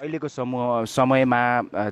अहिलेको समयमा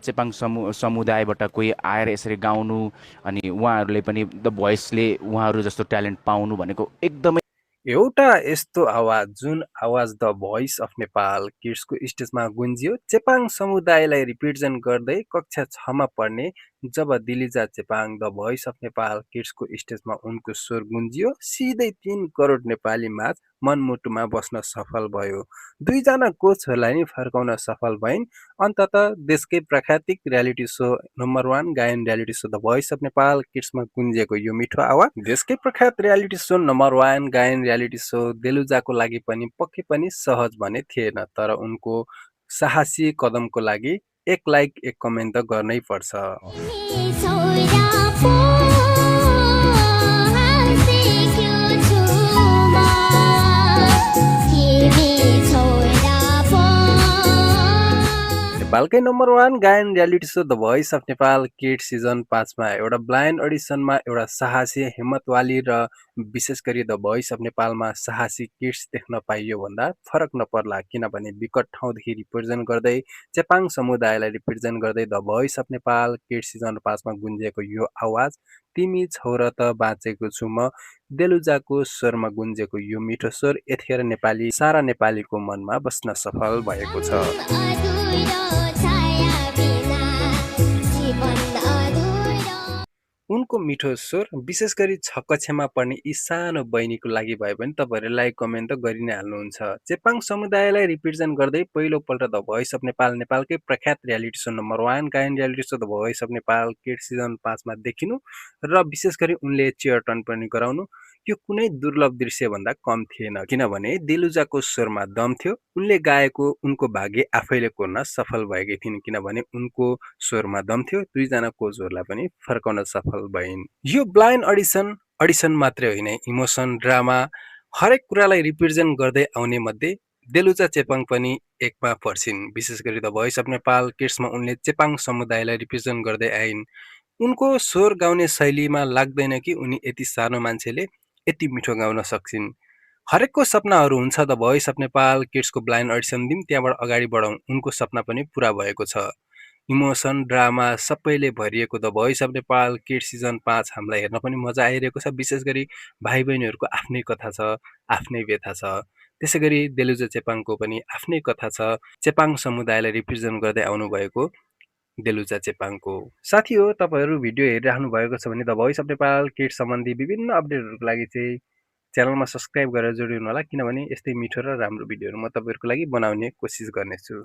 चेपाङ समुदायबाट कोही आएर यसरी गाउनु अनि उहाँहरूले पनि द भोइसले उहाँहरू जस्तो ट्यालेन्ट पाउनु भनेको एकदमै एउटा यस्तो आवाज जुन आवाज द भोइस अफ नेपाल किड्सको स्टेजमा गुन्जियो चेपाङ समुदायलाई रिप्रेजेन्ट गर्दै कक्षा 6मा पढ्ने जब Dilija Chepang the voice of Nepal किड्सको स्टेजमा उनको स्वर गुन्जियो सिधै 3 करोड नेपाली माझ मनमुटुमा बस्न सफल भयो। दुईजना कोचहरूलाई नि फर्काउन सफल भइन्। अन्ततः देशकै प्राकृतिक रियालिटी सो नम्बर 1 गायन reality show the voice of Nepal किड्समा गुन्जिएको यो मिठो आवाज देशकै प्रख्यात रियालिटी सो नम्बर 1 गायन रियालिटी सो देलुजाको लागि पनि पक्कै पनि सहज भने थिएन, तर उनको साहसी कदमको लागि एक लाइक एक कमेन्ट त गर्नै पर्छ। नेपालकै नम्बर 1 गायन reality show the voice of Nepal kids season 5मा एउटा ब्लाइन्ड अडिसनमा एउटा साहसी हिम्मतवाली र विशेष गरी द भोइस अफ नेपालमा साहसी किड्स देख्न पाइयो भन्दा फरक नपर्ला, किनभने विकट ठाउँदेखि रिप्रेजेन्ट गर्दै चेपाङ समुदायलाई रिप्रेजेन्ट गर्दै the voice of Nepal kids season 5मा गुन्जिएको यो आवाज तिमी छौ र त बाँचेको छु म देलुजाको स्वरमा गुन्जेको यो मिठो स्वर यतिखेर सारा नेपालीको मनमा बस्न सफल भएको छ। उनको मिठो स्वर विशेष गरी 6 कक्षामा पढ्ने यी सानो बहिनीको लागि भए पनि तपाईँहरूले लाइक कमेन्ट त गरि नै हाल्नुहुन्छ। चेपाङ समुदायलाई रिप्रेजेन्ट गर्दै पहिलोपल्ट द भोइस अफ नेपाल नेपालकै प्रख्यात रियालिटी सो नम्बर 1 गायन reality show the voice of Nepal kids season 5मा देखिनु र विशेष गरी उनले चेयर टर्न पनि गराउनु यो कुनै दुर्लभ दृश्य भन्दा कम थिएन, किनभने देलुजाको स्वरमा दम थियो। उनले गाएको उनको भाग्य आफैले कोर्न सफल भएकी थिइन्, किनभने उनको स्वरमा दम थियो। दुईजना कोचहरूलाई पनि फर्काउन सफल भइन्। यो ब्लाइन्ड अडिसन मात्रै होइन, इमोसन ड्रामा हरेक कुरालाई रिप्रेजेन्ट गर्दै आउने मध्ये देलुजा चेपाङ पनि एकमा पर्छिन्। विशेष गरी द भोइस अफ नेपाल किड्समा उनले चेपाङ समुदायलाई रिप्रेजेन्ट गर्दै आइन्। उनको स्वर गाउने शैलीमा लाग्दैन कि उनी यति सानो मान्छेले यति मिठो गाउन सक्छिन्। हरेकको सपनाहरू हुन्छ द भोइस अफ नेपाल किड्सको ब्लाइन्ड अडिसन दिउँ, त्यहाँबाट अगाडि बढौँ। उनको सपना पनि पुरा भएको छ। इमोसन ड्रामा सबैले भरिएको the voice of Nepal kids season 5 हामीलाई हेर्न पनि मजा आइरहेको छ। विशेष गरी भाइ बहिनीहरूको आफ्नै कथा छ, आफ्नै व्यथा छ। त्यसै गरी देलुजा चेपाङको पनि आफ्नै कथा छ, चेपाङ समुदायलाई रिप्रेजेन्ट गर्दै आउनुभएको देलुजा चेपाङको। साथी हो, तपाईँहरू भिडियो हेरिराख्नु भएको छ भने the voice of Nepal kids सम्बन्धी विभिन्न अपडेटहरूको लागि चाहिँ च्यानलमा सब्सक्राइब गरेर जोडिनु होला, किनभने यस्तै मिठो र राम्रो भिडियोहरू म तपाईँहरूको लागि बनाउने कोसिस गर्नेछु।